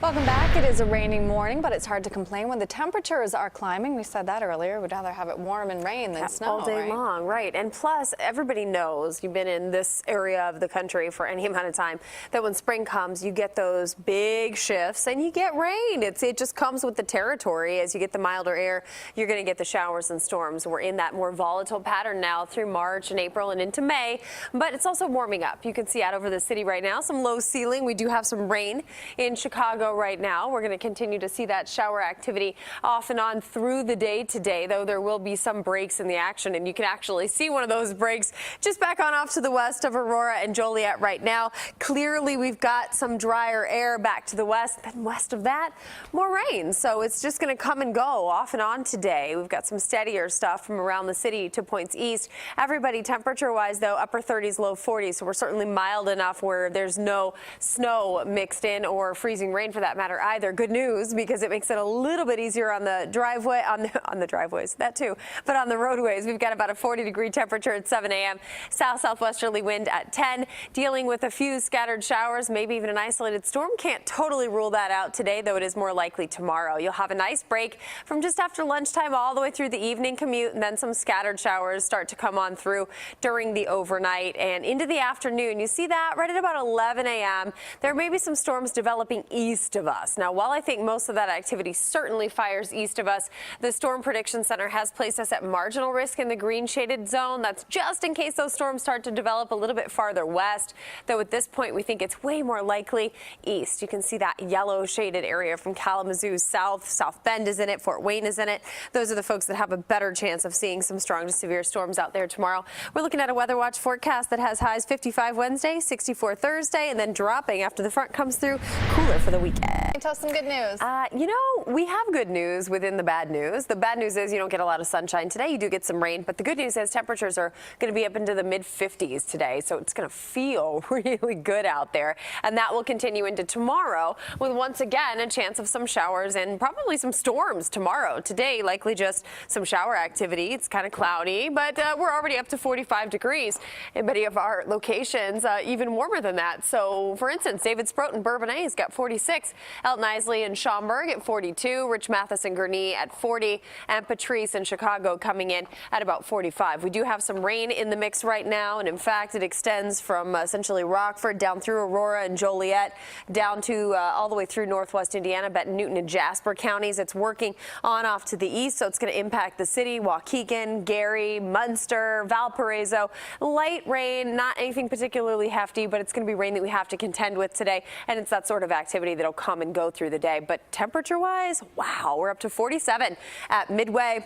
Welcome back. It is a rainy morning, but it's hard to complain when the temperatures are climbing. We said that earlier. We'd rather have it warm and rain than snow, all day long, right? And plus, everybody knows, you've been in this area of the country for any amount of time, that when spring comes, you get those big shifts and you get rain. It just comes with the territory. As you get the milder air, you're going to get the showers and storms. We're in that more volatile pattern now through March and April and into May, but it's also warming up. You can see out over the city right now, some low ceiling. We do have some rain in Chicago right now. We're going to continue to see that shower activity off and on through the day today, though there will be some breaks in the action, and you can actually see one of those breaks just back on off to the west of Aurora and Joliet right now. Clearly, we've got some drier air back to the west, then west of that, more rain. So it's just going to come and go off and on today. We've got some steadier stuff from around the city to points east. Everybody temperature-wise, though, upper 30s, low 40s, so we're certainly mild enough where there's no snow mixed in or freezing rain for that matter either. Good news, because it makes it a little bit easier on the driveway, on the driveways, that too, but on the roadways. We've got about a 40-degree temperature at 7 a.m. South-southwesterly wind at 10, dealing with a few scattered showers, maybe even an isolated storm. Can't totally rule that out today, though it is more likely tomorrow. You'll have a nice break from just after lunchtime all the way through the evening commute, and then some scattered showers start to come on through during the overnight and into the afternoon. You see that right at about 11 a.m. There may be some storms developing east of us. Now, while I think most of that activity certainly fires east of us, the Storm Prediction Center has placed us at marginal risk in the green shaded zone. That's just in case those storms start to develop a little bit farther west, though at this point we think it's way more likely east. You can see that yellow shaded area from Kalamazoo south. South Bend is in it. Fort Wayne is in it. Those are the folks that have a better chance of seeing some strong to severe storms out there tomorrow. We're looking at a weather watch forecast that has highs 55 Wednesday, 64 Thursday, and then dropping after the front comes through. Cooler for the weekend. Tell us some good news. You know, we have good news within the bad news. The bad news is you don't get a lot of sunshine today. You do get some rain, but the good news is temperatures are going to be up into the mid-50s today, so it's going to feel really good out there. And that will continue into tomorrow with, once again, a chance of some showers and probably some storms tomorrow. Today, likely just some shower activity. It's kind of cloudy, but we're already up to 45 degrees in many of our locations, even warmer than that. So, for instance, David Sproat and Bourbonnais has got 46. Elton Isley and Schaumburg at 42, Rich Mathis and Gurnee at 40, and Patrice in Chicago coming in at about 45. We do have some rain in the mix right now, and in fact, it extends from essentially Rockford down through Aurora and Joliet, down to all the way through northwest Indiana, Benton, Newton, and Jasper counties. It's working on off to the east, so it's going to impact the city, Waukegan, Gary, Munster, Valparaiso. Light rain, not anything particularly hefty, but it's going to be rain that we have to contend with today, and it's that sort of activity that'll come and go through the day. But temperature-wise, wow, we're up to 47 at Midway.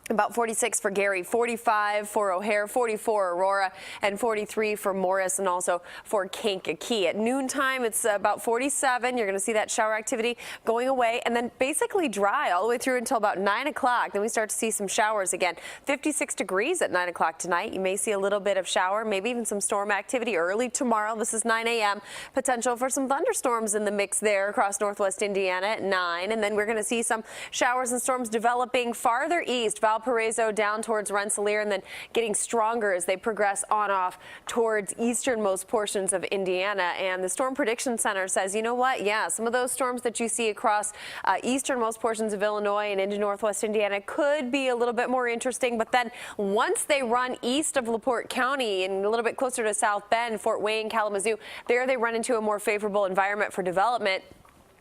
About 46 for Gary, 45 for O'Hare, 44 Aurora, and 43 for Morris, and also for Kankakee. At noontime, it's about 47. You're going to see that shower activity going away, and then basically dry all the way through until about 9 o'clock. Then we start to see some showers again. 56 degrees at 9 o'clock tonight. You may see a little bit of shower, maybe even some storm activity early tomorrow. This is 9 a.m. Potential for some thunderstorms in the mix there across northwest Indiana at 9. And then we're going to see some showers and storms developing farther east. Valparaiso down towards Rensselaer, and then getting stronger as they progress on off towards easternmost portions of Indiana. And the Storm Prediction Center says, you know what? Yeah, some of those storms that you see across easternmost portions of Illinois and into northwest Indiana could be a little bit more interesting. But then once they run east of LaPorte County and a little bit closer to South Bend, Fort Wayne, Kalamazoo, there they run into a more favorable environment for development.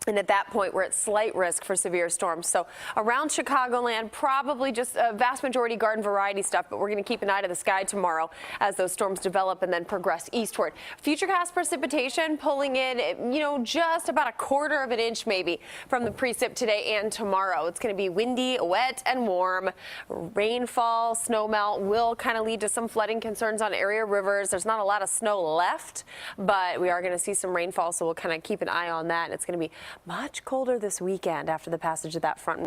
And at that point, we're at slight risk for severe storms. So around Chicagoland, probably just a vast majority garden variety stuff, but we're going to keep an eye to the sky tomorrow as those storms develop and then progress eastward. Futurecast precipitation pulling in, you know, just about 1/4 of an inch maybe from the precip today and tomorrow. It's going to be windy, wet, and warm. Rainfall, snowmelt will kind of lead to some flooding concerns on area rivers. There's not a lot of snow left, but we are going to see some rainfall, so we'll kind of keep an eye on that. And it's going to be much colder this weekend after the passage of that front.